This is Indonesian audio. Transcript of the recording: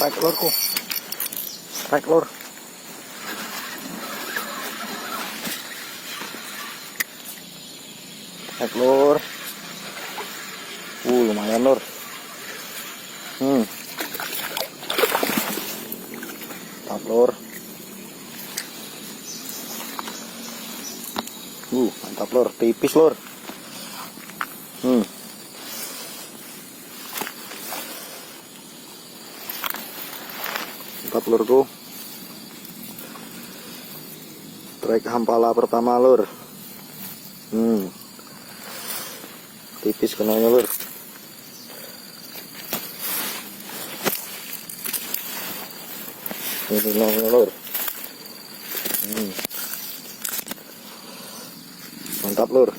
Strike lurku. Strike lur. Strike lur. Lumayan lur. Mantap lur. Mantap lur, tipis lur. Mantap lurku. Trek hampala pertama lur. Tipis kenanya lur. Ini kenanya lur. Mantap lur.